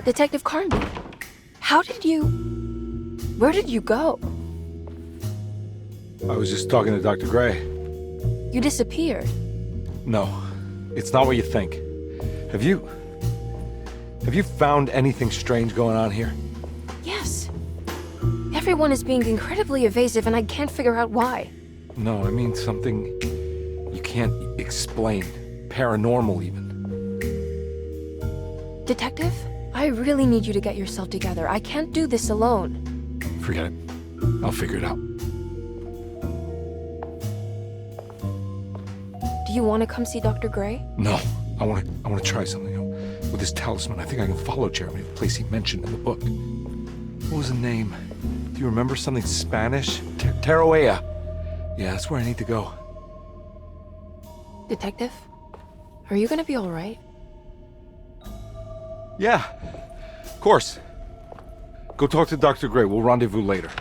Detective Carnby, where did you go? I was just talking to Dr. Gray. You disappeared. No, it's not what you think. Have you found anything strange going on here? Yes. Everyone is being incredibly evasive and I can't figure out why. No, I mean something you can't explain. Paranormal, even. Detective, I really need you to get yourself together. I can't do this alone. Forget it. I'll figure it out. Do you want to come see Dr. Gray? No, I want to try something. With this talisman, I think I can follow Jeremy to the place he mentioned in the book. What was the name? Do you remember something Spanish? Teruella. Yeah, that's where I need to go. Detective, are you gonna be all right? Yeah, of course. Go talk to Dr. Gray. We'll rendezvous later.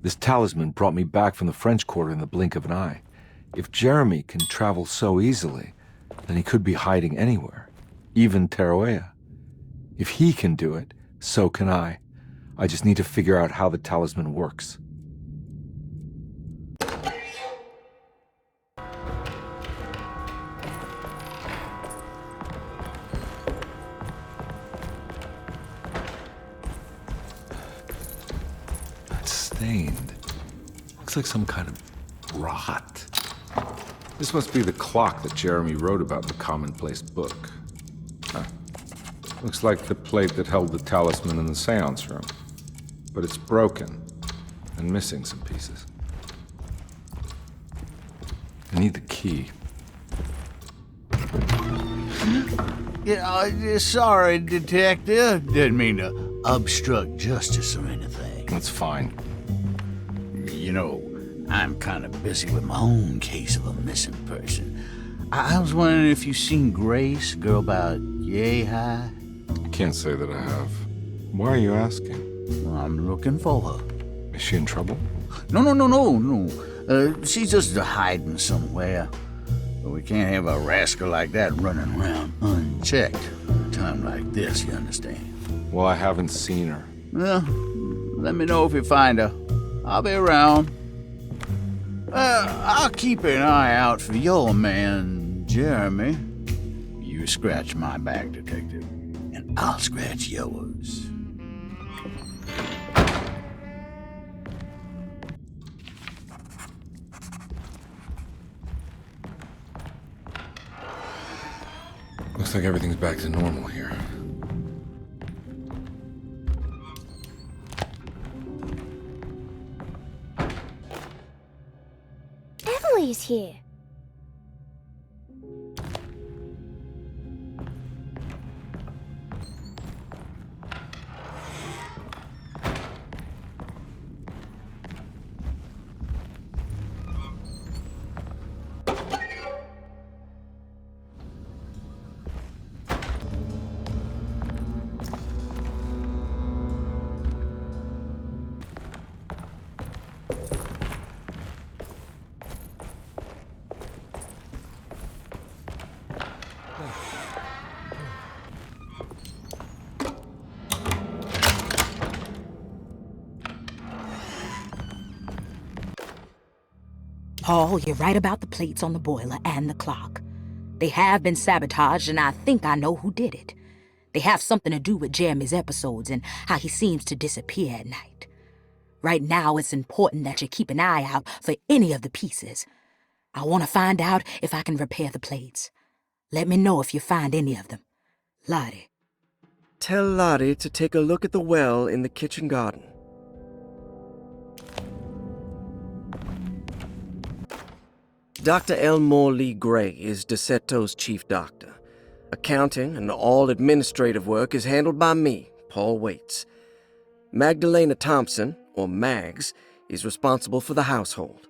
This talisman brought me back from the French Quarter in the blink of an eye. If Jeremy can travel so easily, then he could be hiding anywhere, even Teruella. If he can do it, so can I. I just need to figure out how the talisman works. It's stained. Looks like some kind of rot. This must be the clock that Jeremy wrote about in the commonplace book. Huh. Looks like the plate that held the talisman in the seance room. But it's broken and missing some pieces. I need the key. Yeah, sorry, Detective. Didn't mean to obstruct justice or anything. That's fine. You know, I'm kind of busy with my own case of a missing person. I was wondering if you've seen Grace, girl about yay high? I can't say that I have. Why are you asking? Well, I'm looking for her. Is she in trouble? No. She's just hiding somewhere. But we can't have a rascal like that running around unchecked. At a time like this, you understand? Well, I haven't seen her. Well, let me know if you find her. I'll be around. I'll keep an eye out for your man, Jeremy. You scratch my back, Detective, and I'll scratch yours. Looks like everything's back to normal here. Emily's here. Paul, you're right about the plates on the boiler and the clock. They have been sabotaged, and I think I know who did it. They have something to do with Jeremy's episodes and how he seems to disappear at night. Right now, it's important that you keep an eye out for any of the pieces. I want to find out if I can repair the plates. Let me know if you find any of them. Lottie. Tell Lottie to take a look at the well in the kitchen garden. Dr. Elmore Lee Gray is Derceto's chief doctor. Accounting and all administrative work is handled by me, Paul Waits. Magdalena Thompson, or Mags, is responsible for the household.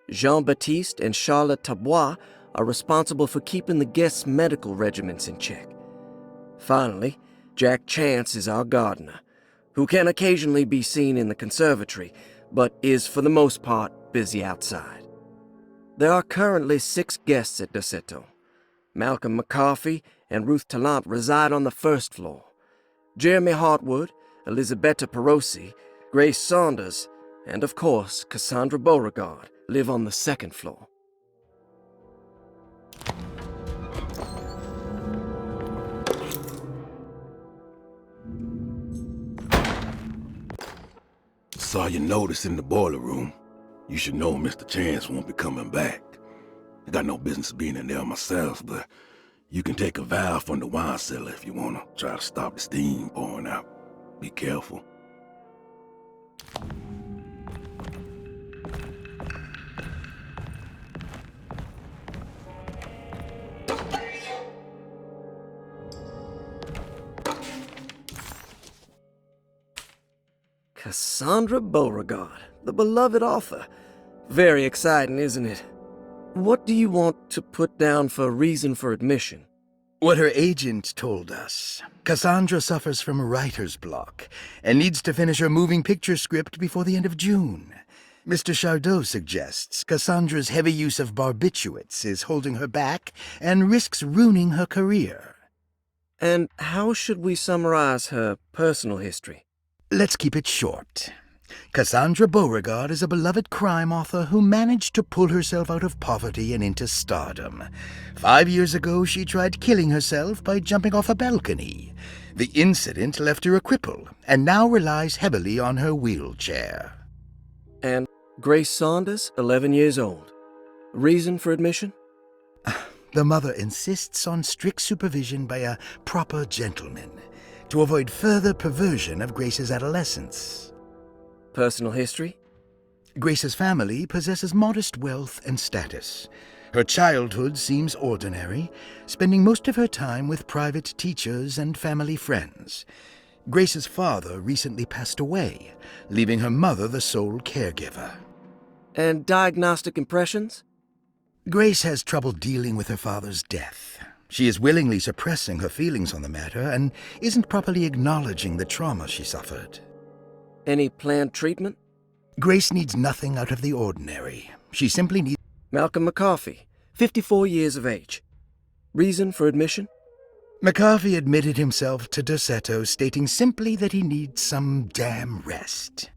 Jean-Baptiste and Charlotte Tabois are responsible for keeping the guests' medical regimens in check. Finally, Jack Chance is our gardener, who can occasionally be seen in the conservatory, but is for the most part busy outside. There are currently 6 guests at Derceto. Malcolm McCarthy and Ruth Tallant reside on the first floor. Jeremy Hartwood, Elisabetta Perosi, Grace Saunders, and of course Cassandra Beauregard live on the second floor. Saw your notice in the boiler room. You should know Mr. Chance won't be coming back. I got no business being in there myself, but you can take a valve from the wine cellar if you want to try to stop the steam pouring out. Be careful. Cassandra Beauregard, the beloved author. Very exciting, isn't it? What do you want to put down for reason for admission? What her agent told us. Cassandra suffers from writer's block and needs to finish her moving picture script before the end of June. Mr. Chardot suggests Cassandra's heavy use of barbiturates is holding her back and risks ruining her career. And how should we summarize her personal history? Let's keep it short. Cassandra Beauregard is a beloved crime author who managed to pull herself out of poverty and into stardom. 5 years ago, she tried killing herself by jumping off a balcony. The incident left her a cripple and now relies heavily on her wheelchair. And Grace Saunders, 11 years old. Reason for admission? The mother insists on strict supervision by a proper gentleman to avoid further perversion of Grace's adolescence. Personal history? Grace's family possesses modest wealth and status. Her childhood seems ordinary, spending most of her time with private teachers and family friends. Grace's father recently passed away, leaving her mother the sole caregiver. And diagnostic impressions? Grace has trouble dealing with her father's death. She is willingly suppressing her feelings on the matter and isn't properly acknowledging the trauma she suffered. Any planned treatment? Grace needs nothing out of the ordinary. She simply needs... Malcolm McCarthy, 54 years of age. Reason for admission? McCarthy admitted himself to Derceto, stating simply that he needs some damn rest.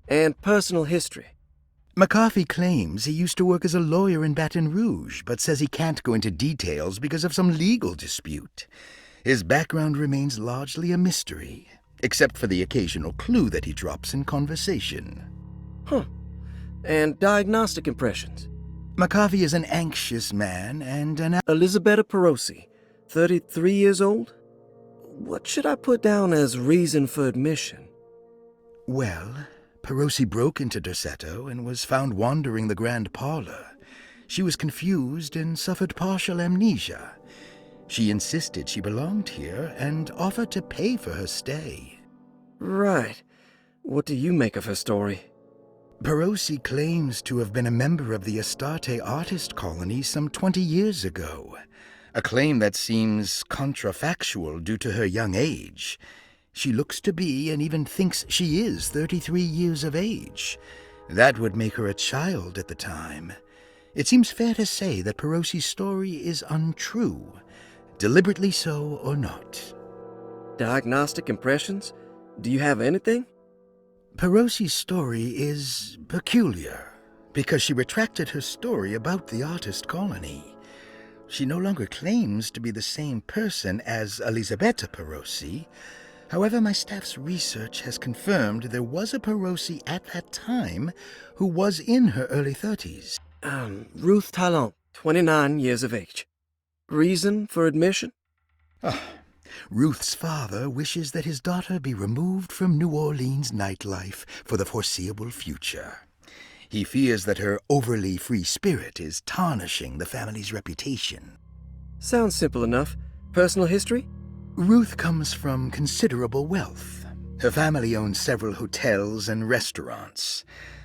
And personal history? McCarthy claims he used to work as a lawyer in Baton Rouge, but says he can't go into details because of some legal dispute. His background remains largely a mystery, except for the occasional clue that he drops in conversation. Huh. And diagnostic impressions? McCarthy is an anxious man and an... Elisabetta Perosi, 33 years old? What should I put down as reason for admission? Well, Perosi broke into Derceto and was found wandering the grand parlor. She was confused and suffered partial amnesia. She insisted she belonged here and offered to pay for her stay. Right. What do you make of her story? Perosi claims to have been a member of the Astarte artist colony some 20 years ago, a claim that seems contrafactual due to her young age. She looks to be and even thinks she is 33 years of age. That would make her a child at the time. It seems fair to say that Perosi's story is untrue, deliberately so or not. Diagnostic impressions? Do you have anything? Perosi's story is peculiar because she retracted her story about the artist colony. She no longer claims to be the same person as Elisabetta Perosi. However, my staff's research has confirmed there was a Perosi at that time who was in her early 30s. Ruth Tallant, 29 years of age. Reason for admission? Ruth's father wishes that his daughter be removed from New Orleans nightlife for the foreseeable future. He fears that her overly free spirit is tarnishing the family's reputation. Sounds simple enough. Personal history? Ruth comes from considerable wealth. Her family owns several hotels and restaurants.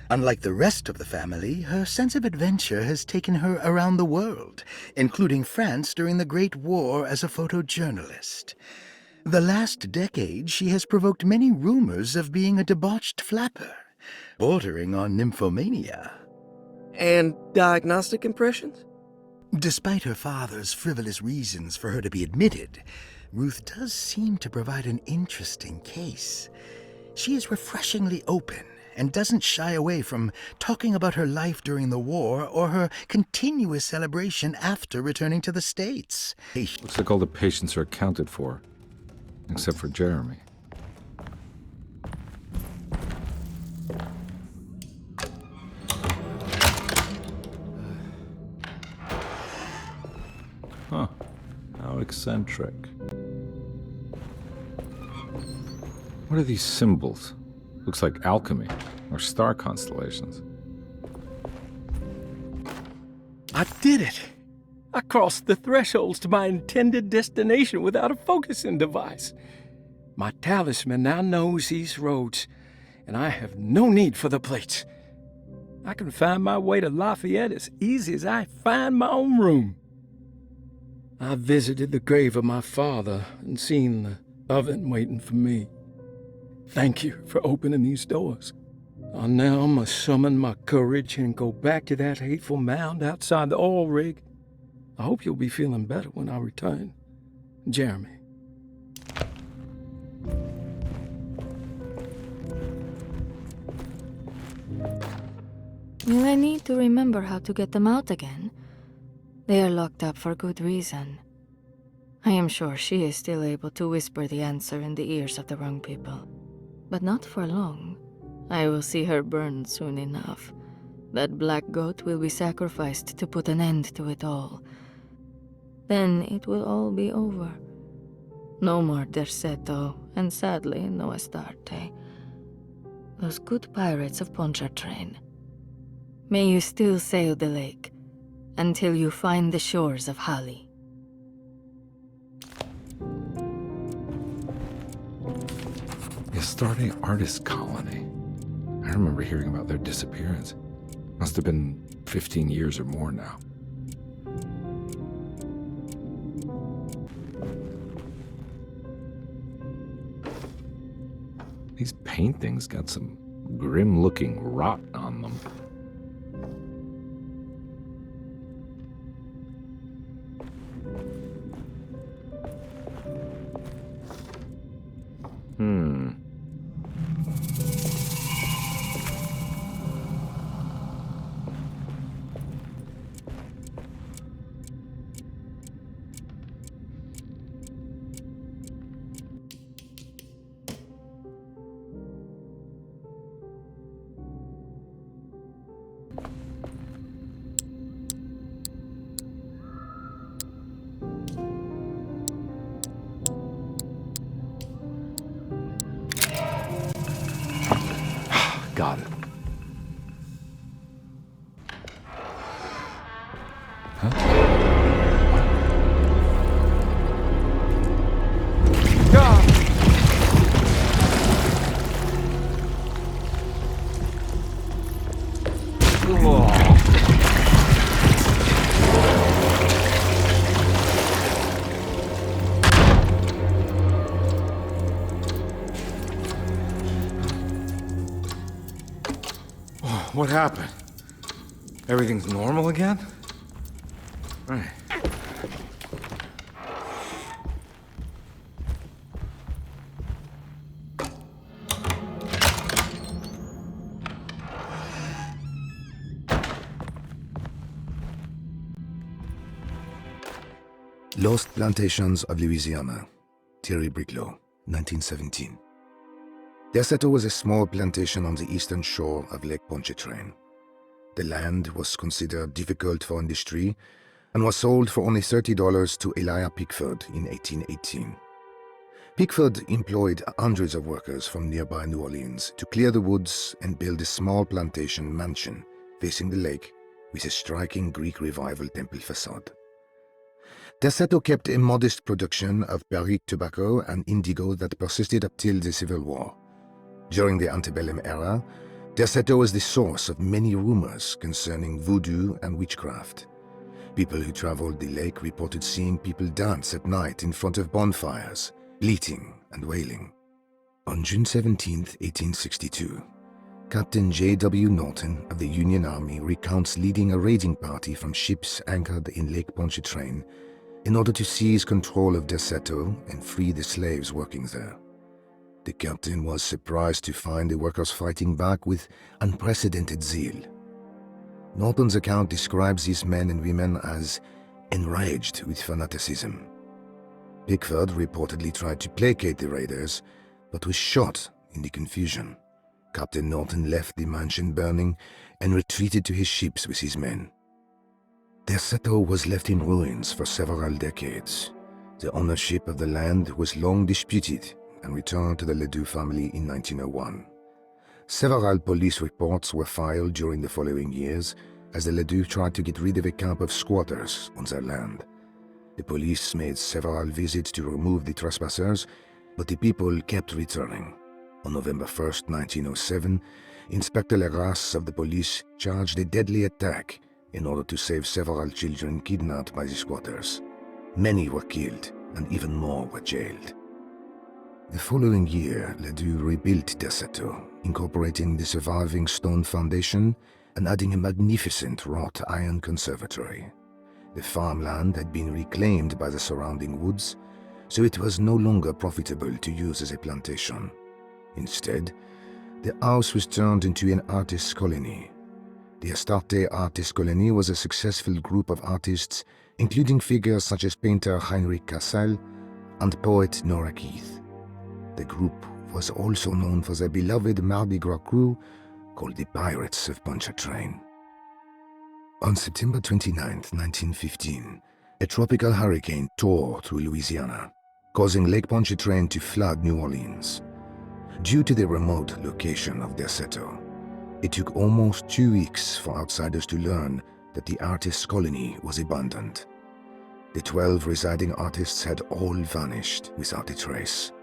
Unlike the rest of the family, her sense of adventure has taken her around the world, including France during the Great War as a photojournalist. The last decade, she has provoked many rumors of being a debauched flapper, bordering on nymphomania. And diagnostic impressions? Despite her father's frivolous reasons for her to be admitted, Ruth does seem to provide an interesting case. She is refreshingly open and doesn't shy away from talking about her life during the war or her continuous celebration after returning to the States. Looks like all the patients are accounted for, except for Jeremy. Huh. How eccentric. What are these symbols? Looks like alchemy, or star constellations. I did it! I crossed the thresholds to my intended destination without a focusing device. My talisman now knows these roads, and I have no need for the plates. I can find my way to Lafayette as easy as I find my own room. I visited the grave of my father and seen the oven waiting for me. Thank you for opening these doors. I now must summon my courage and go back to that hateful mound outside the oil rig. I hope you'll be feeling better when I return. Jeremy. Will I need to remember how to get them out again? They are locked up for good reason. I am sure she is still able to whisper the answer in the ears of the wrong people. But not for long. I will see her burned soon enough. That black goat will be sacrificed to put an end to it all. Then it will all be over. No more Derceto, and sadly, no Astarte. Those good pirates of Pontchartrain. May you still sail the lake, until you find the shores of Hali. The Astarte Artist Colony. I remember hearing about their disappearance. Must have been 15 years or more now. These paintings got some grim-looking rot on them. Got it. Huh? God! What happened? Everything's normal again? Right. Lost Plantations of Louisiana, Thierry Briclot, 1917. Derceto was a small plantation on the eastern shore of Lake Pontchartrain. The land was considered difficult for industry and was sold for only $30 to Elijah Pickford in 1818. Pickford employed hundreds of workers from nearby New Orleans to clear the woods and build a small plantation mansion facing the lake with a striking Greek Revival temple facade. Derceto kept a modest production of barrique tobacco and indigo that persisted up till the Civil War. During the antebellum era, Derceto was the source of many rumors concerning voodoo and witchcraft. People who traveled the lake reported seeing people dance at night in front of bonfires, bleating and wailing. On June 17, 1862, Captain J.W. Norton of the Union Army recounts leading a raiding party from ships anchored in Lake Pontchartrain in order to seize control of Derceto and free the slaves working there. The captain was surprised to find the workers fighting back with unprecedented zeal. Norton's account describes these men and women as enraged with fanaticism. Pickford reportedly tried to placate the raiders, but was shot in the confusion. Captain Norton left the mansion burning and retreated to his ships with his men. Derceto was left in ruins for several decades. The ownership of the land was long disputed and returned to the Ledoux family in 1901. Several police reports were filed during the following years as the Ledoux tried to get rid of a camp of squatters on their land. The police made several visits to remove the trespassers, but the people kept returning. On November 1, 1907, Inspector Leras of the police charged a deadly attack in order to save several children kidnapped by the squatters. Many were killed, and even more were jailed. The following year, Ledoux rebuilt Derceto, incorporating the surviving stone foundation and adding a magnificent wrought iron conservatory. The farmland had been reclaimed by the surrounding woods, so it was no longer profitable to use as a plantation. Instead, the house was turned into an artist's colony. The Astarte Artist Colony was a successful group of artists, including figures such as painter Heinrich Cassel and poet Nora Keith. The group was also known for their beloved Mardi Gras crew called the Pirates of Pontchartrain. On September 29, 1915, a tropical hurricane tore through Louisiana, causing Lake Pontchartrain to flood New Orleans. Due to the remote location of Derceto, it took almost 2 weeks for outsiders to learn that the artist's colony was abandoned. The 12 residing artists had all vanished without a trace.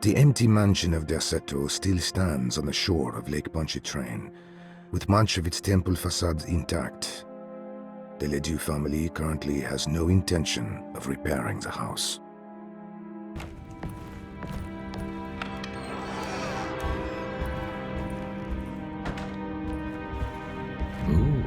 The empty mansion of Derceto still stands on the shore of Lake Pontchartrain, with much of its temple facade intact. The Ledoux family currently has no intention of repairing the house. Ooh.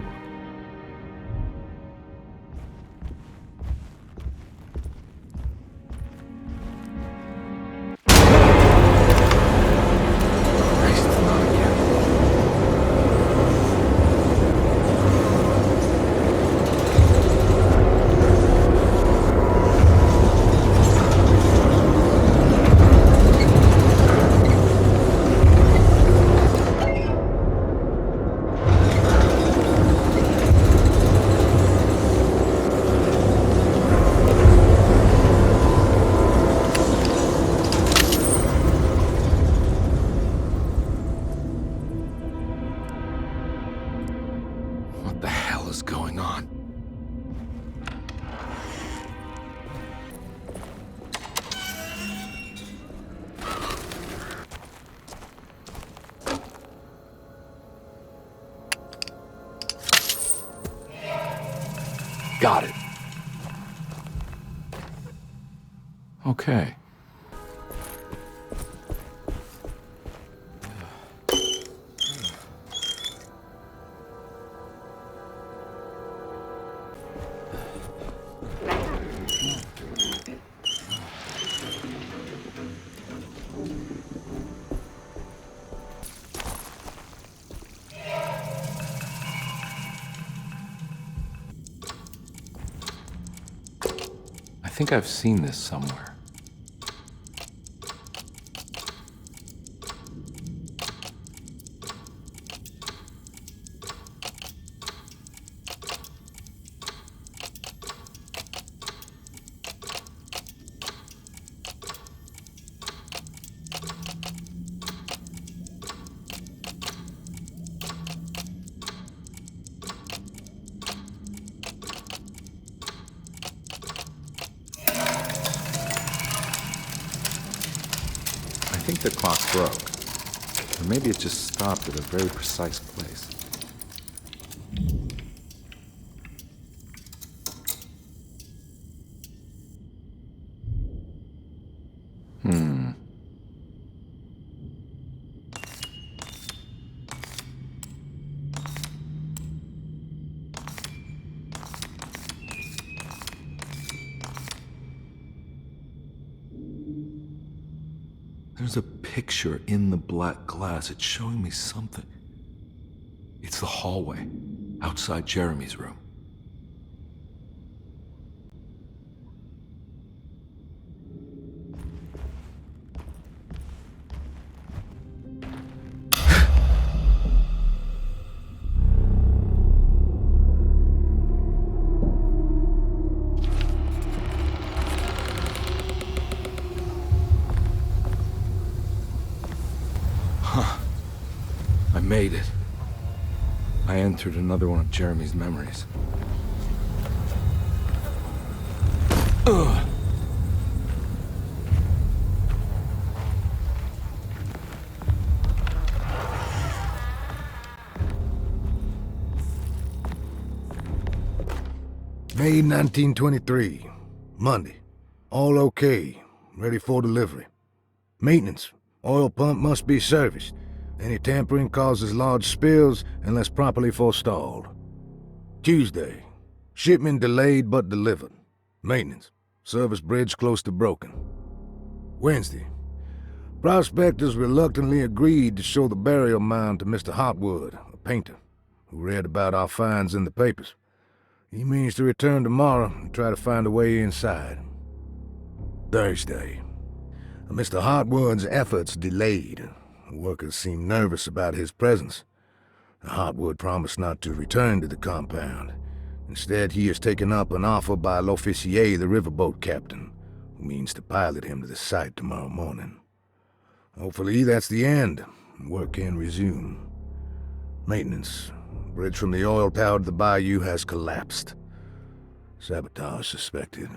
What the hell is going on? Got it. Okay. I think I've seen this somewhere. I think the clock broke. Or maybe it just stopped at a very precise place. There's a picture in the black glass. It's showing me something. It's the hallway outside Jeremy's room. I made it. I entered another one of Jeremy's memories. Ugh. May 1923, Monday. All okay, ready for delivery. Maintenance. Oil pump must be serviced. Any tampering causes large spills unless properly forestalled. Tuesday. Shipment delayed but delivered. Maintenance. Service bridge close to broken. Wednesday. Prospectors reluctantly agreed to show the burial mound to Mr. Hotwood, a painter, who read about our finds in the papers. He means to return tomorrow and try to find a way inside. Thursday. Mr. Hotwood's efforts delayed. The workers seemed nervous about his presence. Hotwood promised not to return to the compound. Instead, he has taken up an offer by l'officier, the riverboat captain, who means to pilot him to the site tomorrow morning. Hopefully that's the end, and work can resume. Maintenance. Bridge from the oil tower to the bayou has collapsed. Sabotage suspected.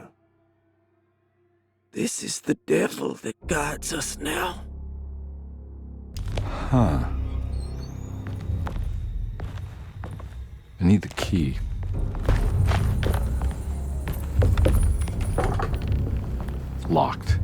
This is the devil that guides us now. Huh. I need the key. Locked.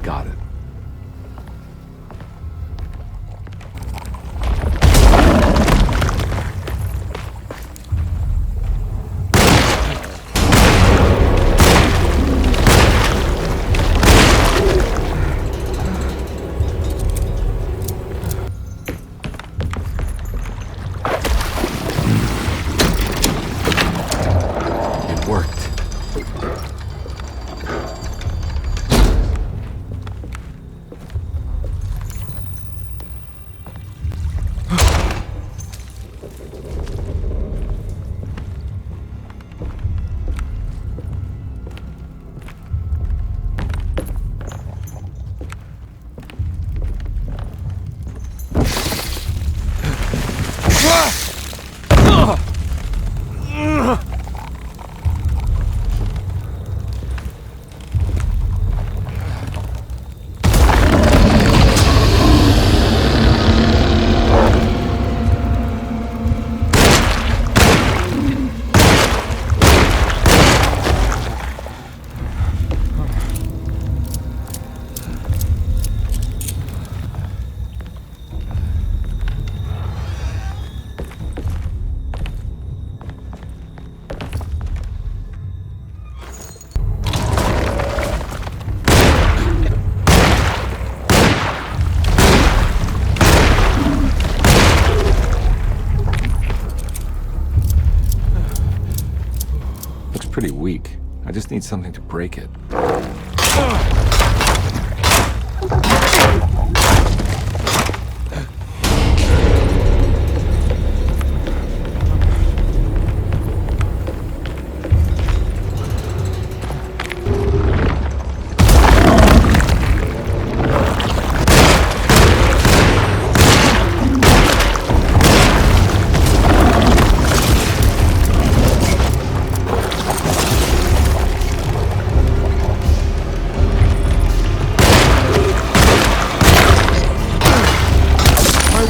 Got it. It worked. Pretty weak. I just need something to break it.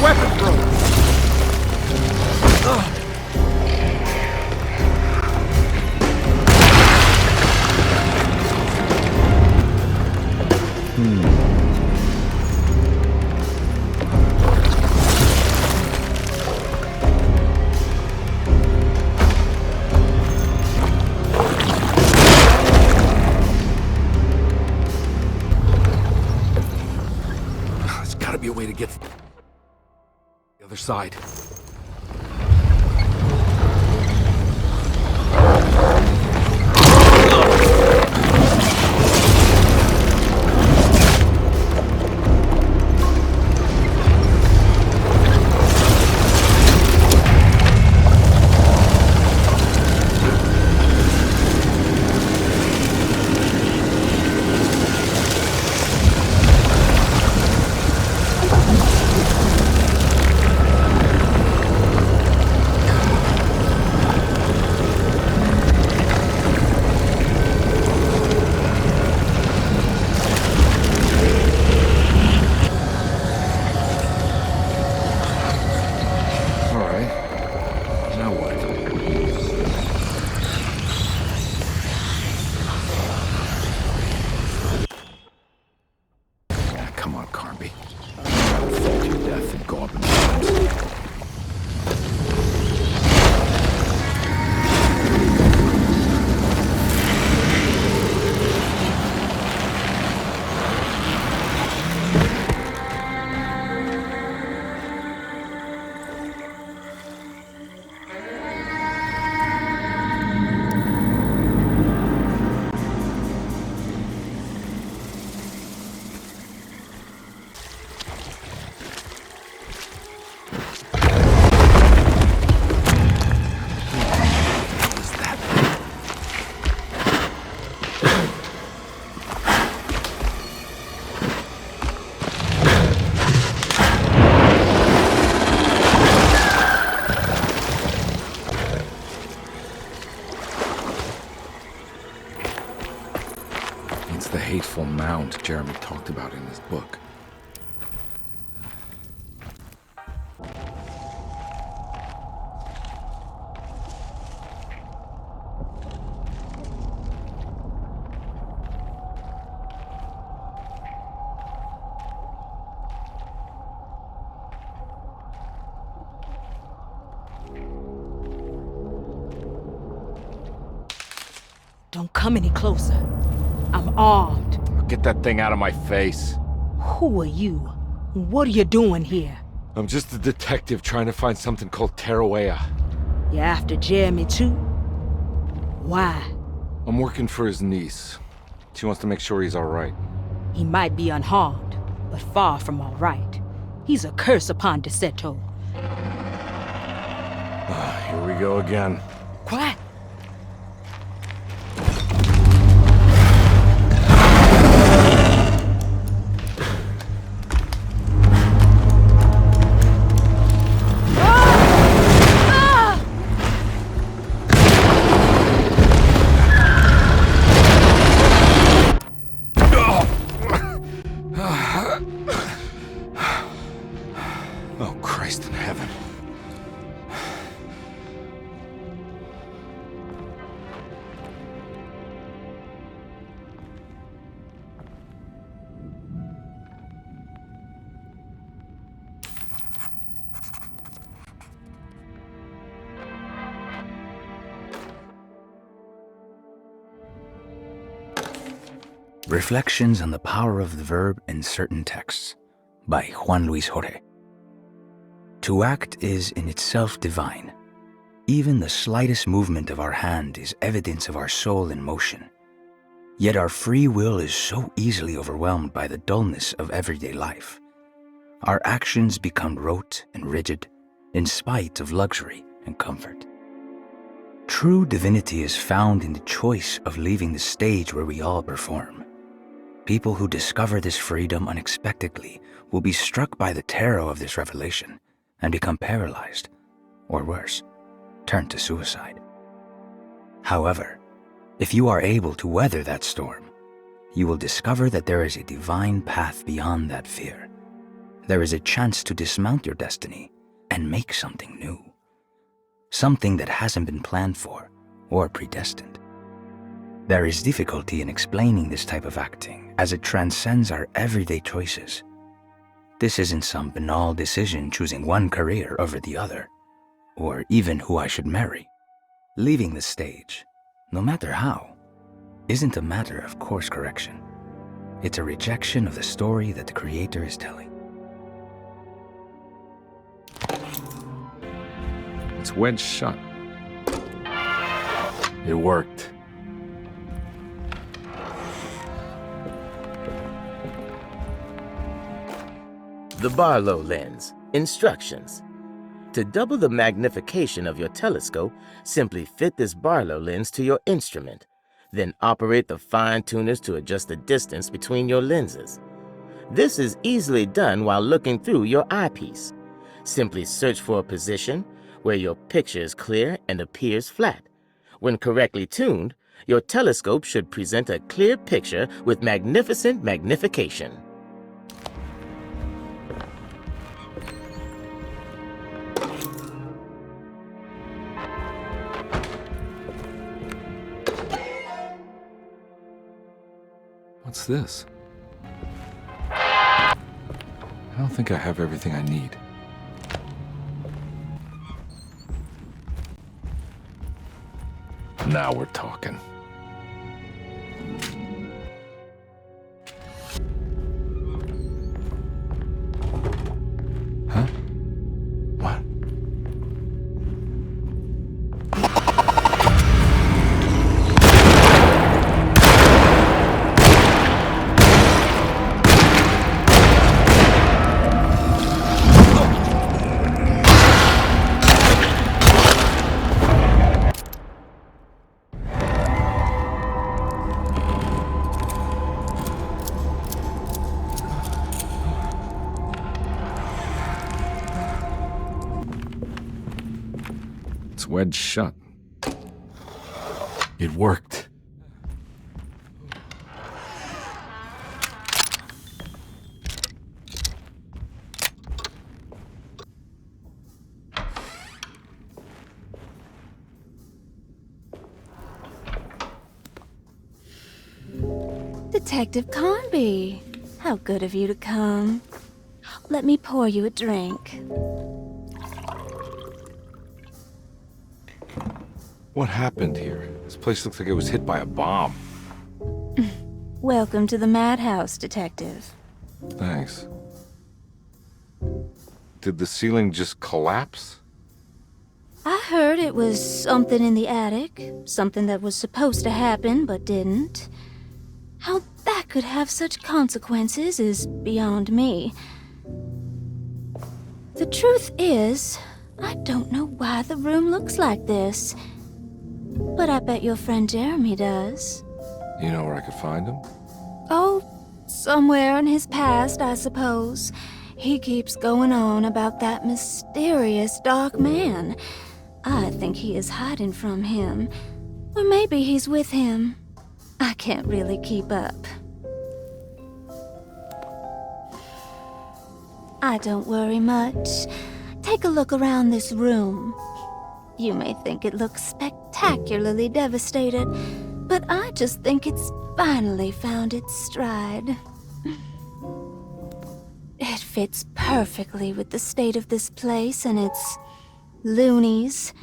weapon broke. There's gotta be a way to get the other side. Come on, Carnby. I'll fall to your death and go up in flames. It's the hateful mound Jeremy talked about in his book. Don't come any closer. I'm armed. Get that thing out of my face. Who are you? What are you doing here? I'm just a detective trying to find something called Tarawea. You after Jeremy too? Why? I'm working for his niece. She wants to make sure he's all right. He might be unharmed, but far from all right. He's a curse upon Derceto. Here we go again. Quiet. Oh, Christ in heaven. Reflections on the Power of the Verb in Certain Texts by Juan Luis Jorge. To act is in itself divine. Even the slightest movement of our hand is evidence of our soul in motion. Yet our free will is so easily overwhelmed by the dullness of everyday life. Our actions become rote and rigid in spite of luxury and comfort. True divinity is found in the choice of leaving the stage where we all perform. People who discover this freedom unexpectedly will be struck by the terror of this revelation and become paralyzed, or worse, turn to suicide. However, if you are able to weather that storm, you will discover that there is a divine path beyond that fear. there is a chance to dismount your destiny and make something new. Something that hasn't been planned for or predestined. There is difficulty in explaining this type of acting as it transcends our everyday choices. This isn't some banal decision choosing one career over the other, or even who I should marry. Leaving the stage, no matter how, isn't a matter of course correction. It's a rejection of the story that the creator is telling. It's wedged shut. It worked. The Barlow lens. Instructions. To double the magnification of your telescope, simply fit this Barlow lens to your instrument. Then operate the fine tuners to adjust the distance between your lenses. This is easily done while looking through your eyepiece. Simply search for a position where your picture is clear and appears flat. When correctly tuned, your telescope should present a clear picture with magnificent magnification. What's this? I don't think I have everything I need. Now we're talking. Huh? What? It's wedged shut. It worked. Detective Carnby, how good of you to come. Let me pour you a drink. What happened here? This place looks like it was hit by a bomb. Welcome to the madhouse, Detective. Thanks. Did the ceiling just collapse? I heard it was something in the attic, something that was supposed to happen but didn't. How that could have such consequences is beyond me. The truth is, I don't know why the room looks like this. But I bet your friend Jeremy does. You know where I could find him? Oh, somewhere in his past, I suppose. He keeps going on about that mysterious dark man. I think he is hiding from him. Or maybe he's with him. I can't really keep up. I don't worry much. Take a look around this room. You may think it looks spectacularly devastated, but I just think it's finally found its stride. It fits perfectly with the state of this place and its loonies.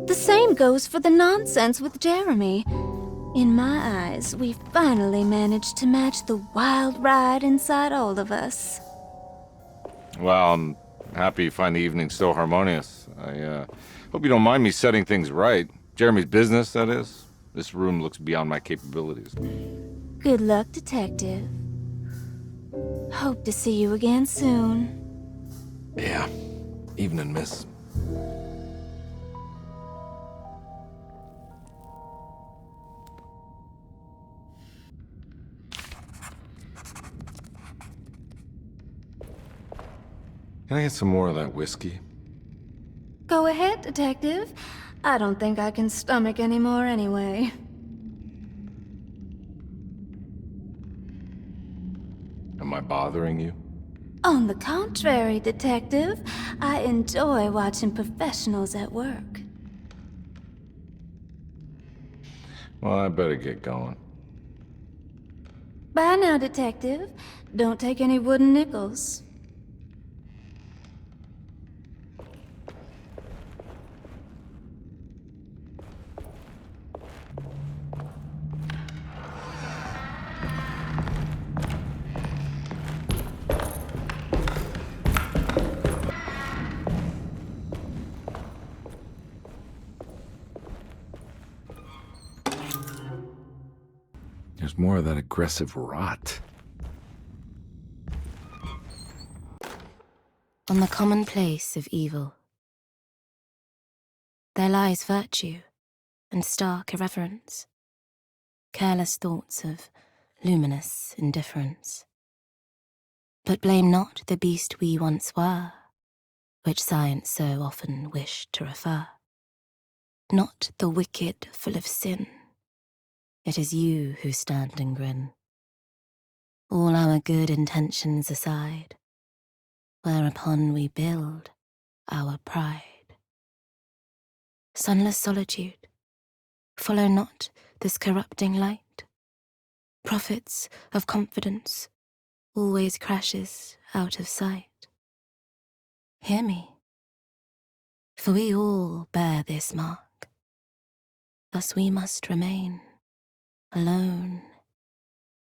The same goes for the nonsense with Jeremy. In my eyes, we finally managed to match the wild ride inside all of us. Well, I'm happy you find the evening so harmonious. I hope you don't mind me setting things right. Jeremy's business, that is. This room looks beyond my capabilities. Good luck, Detective. Hope to see you again soon. Yeah. Evening, miss. Can I get some more of that whiskey? Go ahead, Detective. I don't think I can stomach any more anyway. Am I bothering you? On the contrary, Detective, I enjoy watching professionals at work. Well, I better get going. Bye now, Detective. Don't take any wooden nickels. There's more of that aggressive rot. On the commonplace of evil, there lies virtue and stark irreverence, careless thoughts of luminous indifference. But blame not the beast we once were, which science so often wished to refer. Not the wicked full of sin, it is you who stand and grin. All our good intentions aside, whereupon we build our pride. Sunless solitude, follow not this corrupting light. Prophets of confidence always crashes out of sight. Hear me, for we all bear this mark. Thus we must remain alone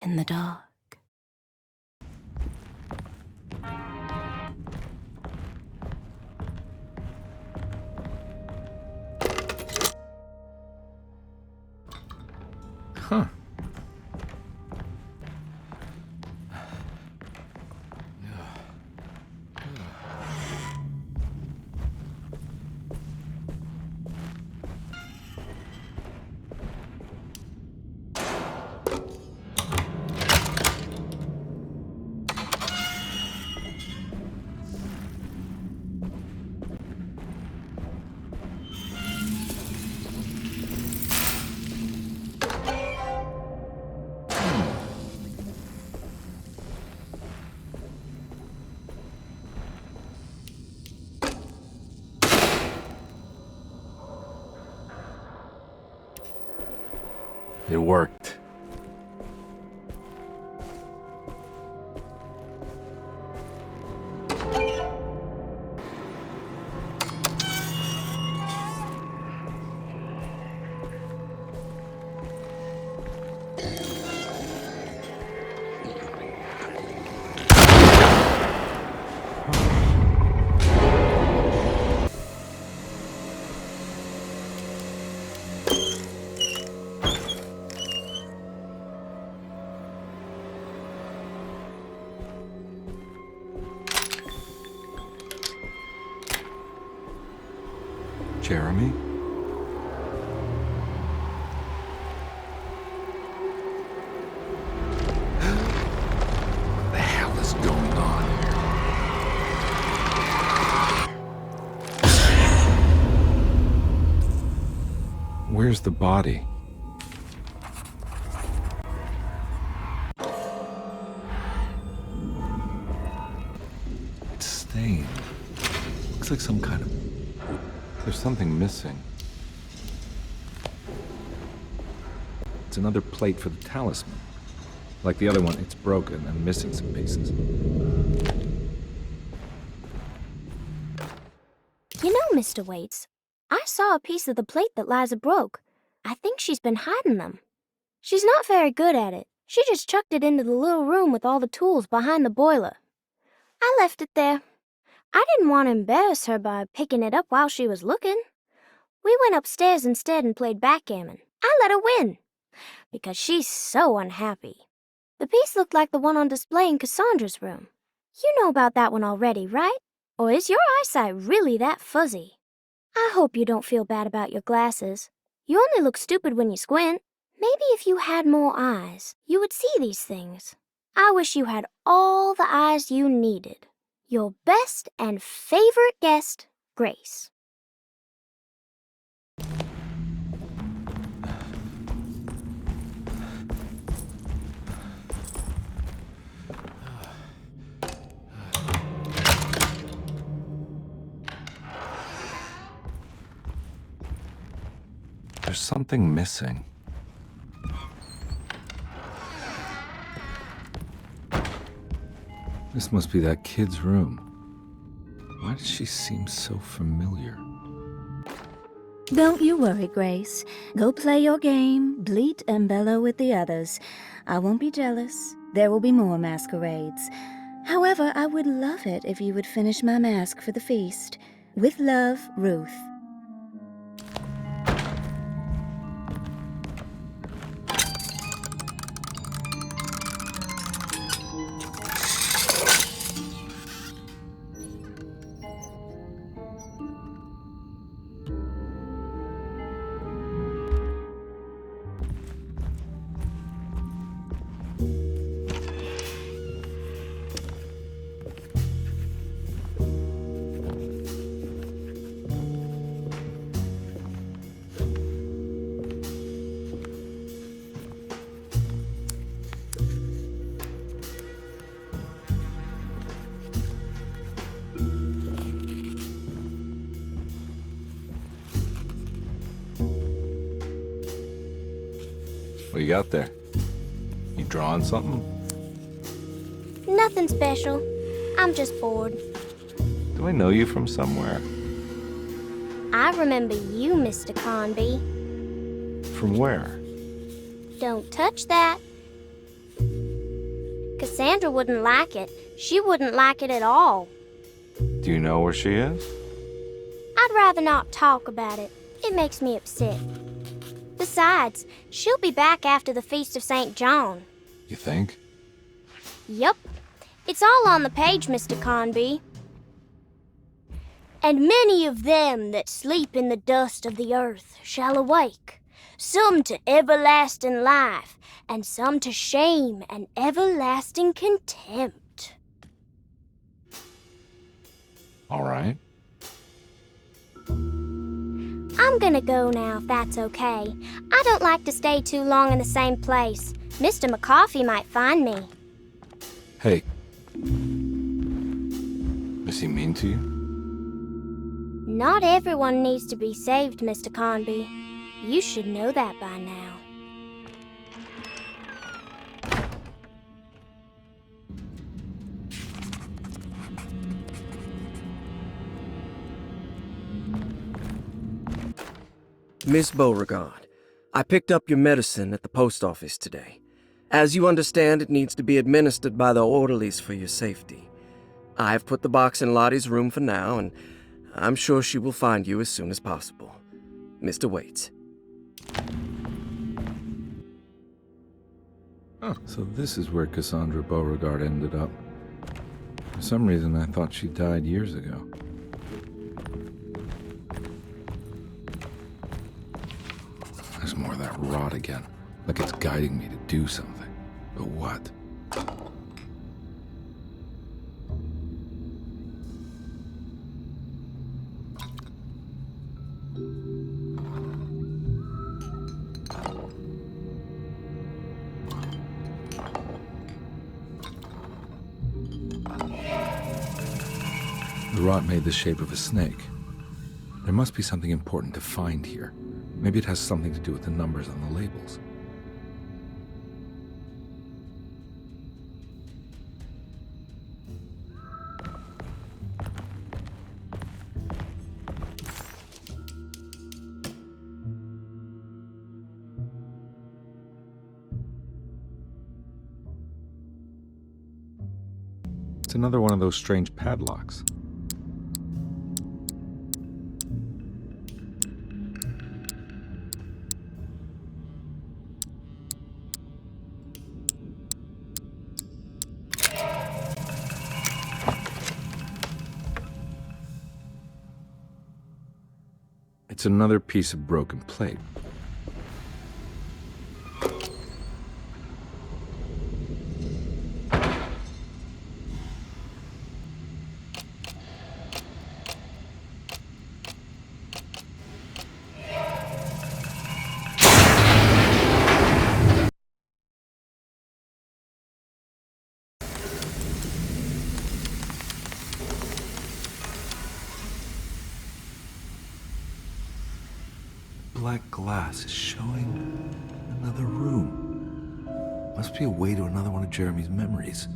in the dark. Huh. It worked. Jeremy? What the hell is going on here? Where's the body? It's stained. Looks like some kind of... There's something missing. It's another plate for the talisman. Like the other one, it's broken and missing some pieces. You know, Mr. Waits, I saw a piece of the plate that Liza broke. I think she's been hiding them. She's not very good at it. She just chucked it into the little room with all the tools behind the boiler. I left it there. I didn't want to embarrass her by picking it up while she was looking. We went upstairs instead and played backgammon. I let her win, because she's so unhappy. The piece looked like the one on display in Cassandra's room. You know about that one already, right? Or is your eyesight really that fuzzy? I hope you don't feel bad about your glasses. You only look stupid when you squint. Maybe if you had more eyes, you would see these things. I wish you had all the eyes you needed. Your best and favorite guest, Grace. There's something missing. This must be that kid's room. Why does she seem so familiar? Don't you worry, Grace. Go play your game, bleat and bellow with the others. I won't be jealous. There will be more masquerades. However, I would love it if you would finish my mask for the feast. With love, Ruth. What you got there? You drawing something? Nothing special. I'm just bored. Do I know you from somewhere? I remember you, Mr. Carnby. From where? Don't touch that. Cassandra wouldn't like it. She wouldn't like it at all. Do you know where she is? I'd rather not talk about it. It makes me upset. Besides, she'll be back after the Feast of St. John. You think? Yup. It's all on the page, Mr. Carnby. And many of them that sleep in the dust of the earth shall awake, some to everlasting life, and some to shame and everlasting contempt. All right. I'm gonna go now, if that's okay. I don't like to stay too long in the same place. Mr. McCoffey might find me. Hey. Is he mean to you? Not everyone needs to be saved, Mr. Carnby. You should know that by now. Miss Beauregard, I picked up your medicine at the post office today. As you understand, it needs to be administered by the orderlies for your safety. I've put the box in Lottie's room for now, and I'm sure she will find you as soon as possible. Mr. Waits. Oh, so this is where Cassandra Beauregard ended up. For some reason, I thought she died years ago. There's more of that rot again, like it's guiding me to do something. But what? The rot made the shape of a snake. There must be something important to find here. Maybe it has something to do with the numbers on the labels. It's another one of those strange padlocks. It's another piece of broken plate. black glass is showing another room. Must be a way to another one of Jeremy's memories.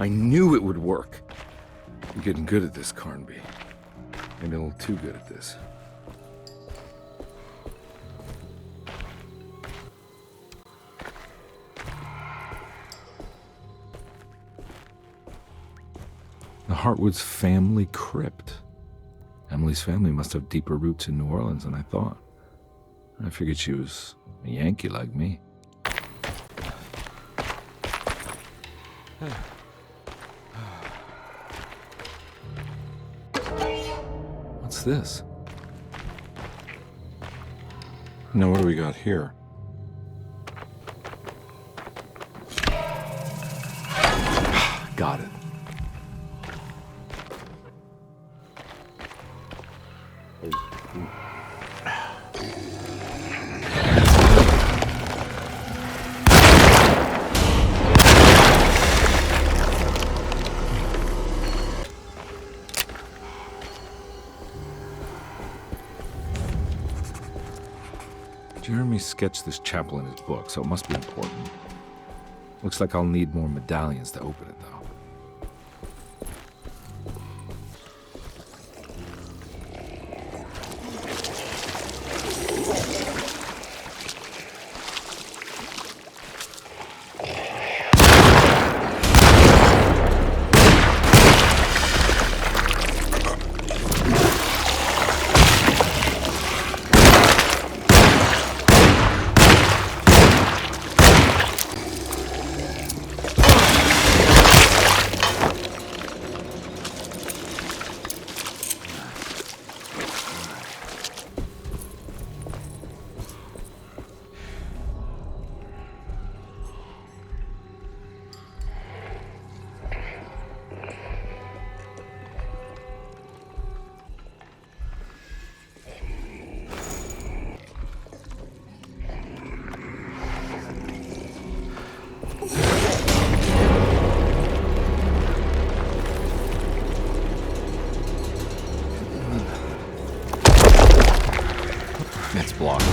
I knew it would work. You're getting good at this, Carnby. Maybe a little too good at this. The Hartwood's family crypt. Emily's family must have deeper roots in New Orleans than I thought. I figured she was a Yankee like me. What's this? Now what do we got here? Got it. Jeremy sketched this chapel in his book, so it must be important. Looks like I'll need more medallions to open it, though. It's blocked.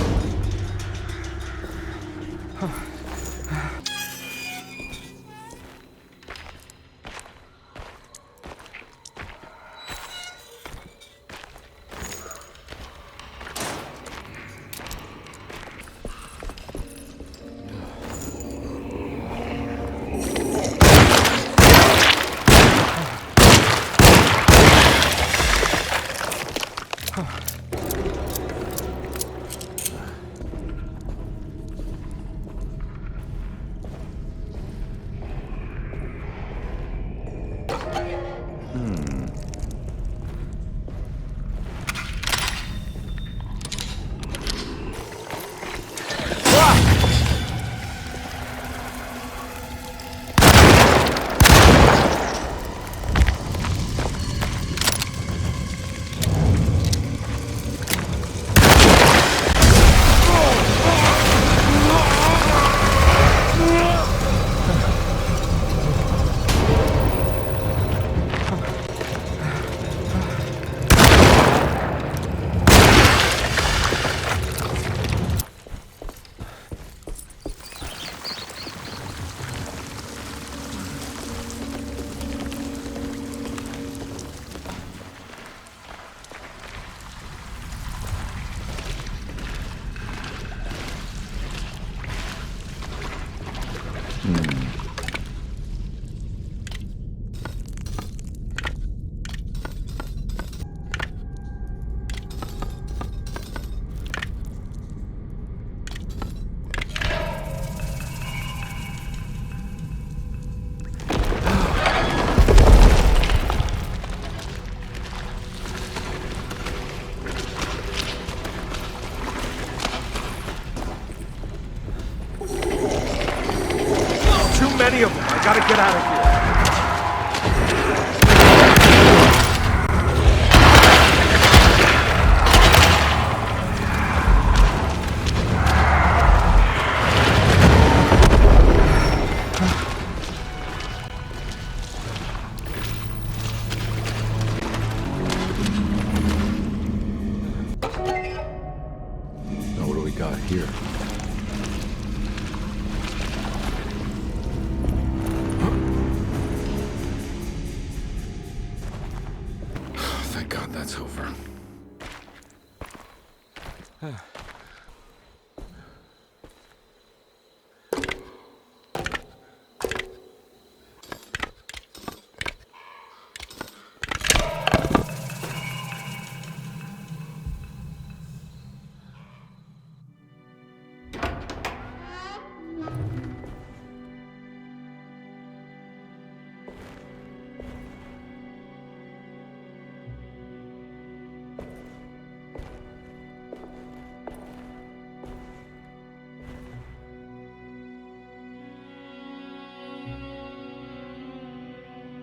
Gotta get out of here. Now what do we got here? Thank God that's over.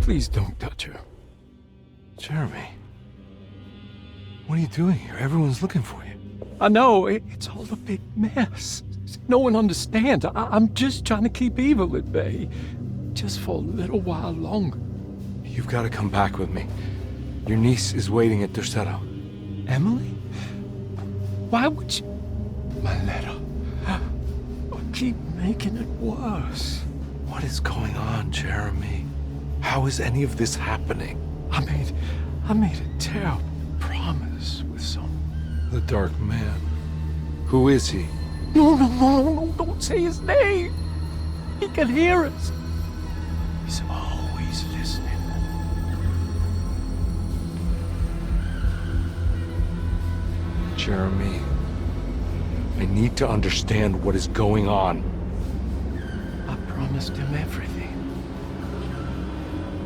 Please don't touch her. Jeremy, what are you doing here? Everyone's looking for you. I know, it's all a big mess. No one understands. I'm just trying to keep evil at bay. Just for a little while longer. You've got to come back with me. Your niece is waiting at Derceto. Emily? Why would you... My letter. Keep making it worse. What is going on, Jeremy? How is any of this happening? I made a terrible promise with someone. The Dark Man. Who is he? No, don't say his name. He can hear us. He's always listening. Jeremy, I need to understand what is going on. I promised him everything.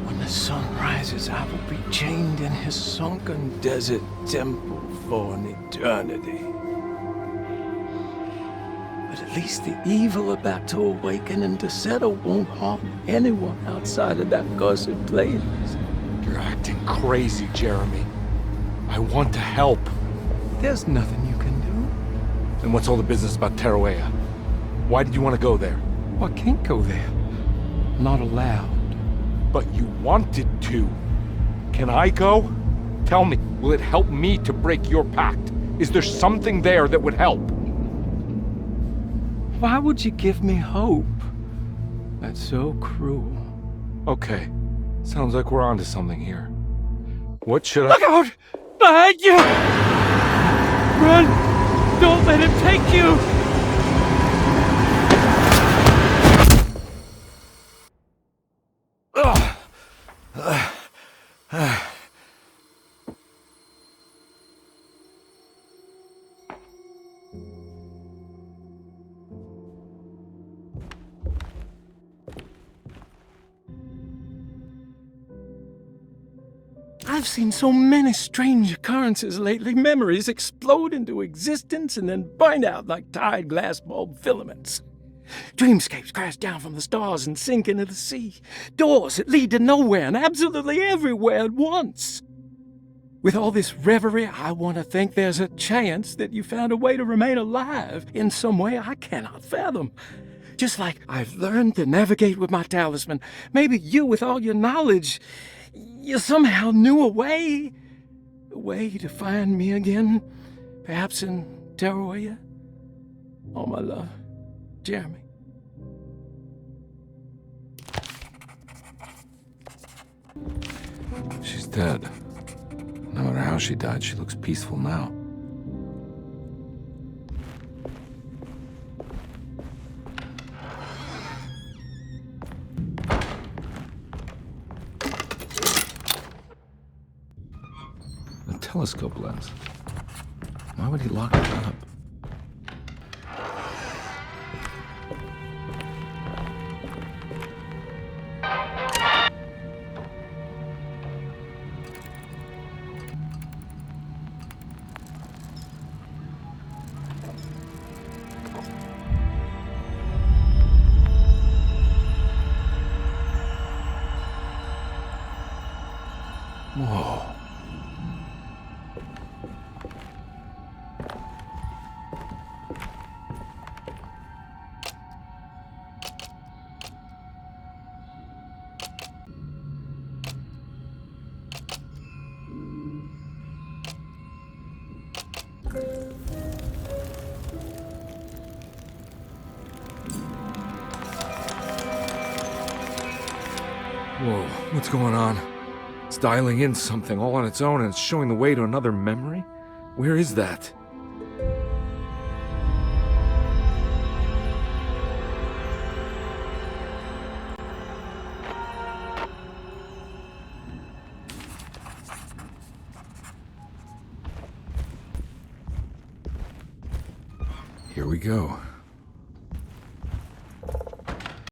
When the sun rises, I will be chained in his sunken desert temple for an eternity. But at least the evil about to awaken in Derceto won't harm anyone outside of that cursed place. You're acting crazy, Jeremy. I want to help. There's nothing you can do. And what's all the business about Teruea? Why did you want to go there? I can't go there. I'm not allowed. But you wanted to. Can I go? Tell me, will it help me to break your pact? Is there something there that would help? Why would you give me hope? That's so cruel. Okay, sounds like we're onto something here. What should I— Look out! Behind you! Run! Don't let him take you! I've seen so many strange occurrences lately. Memories explode into existence and then burn out like tired glass bulb filaments. Dreamscapes crash down from the stars and sink into the sea. Doors that lead to nowhere and absolutely everywhere at once. With all this reverie, I want to think there's a chance that you found a way to remain alive in some way I cannot fathom. Just like I've learned to navigate with my talisman. Maybe you, with all your knowledge, you somehow knew a way to find me again. Perhaps in Teruea. Oh, my love. Jeremy. She's dead. No matter how she died, she looks peaceful now. A telescope lens. Why would he lock it up? Whoa, what's going on? It's dialing in something all on its own and it's showing the way to another memory? Where is that? Here we go.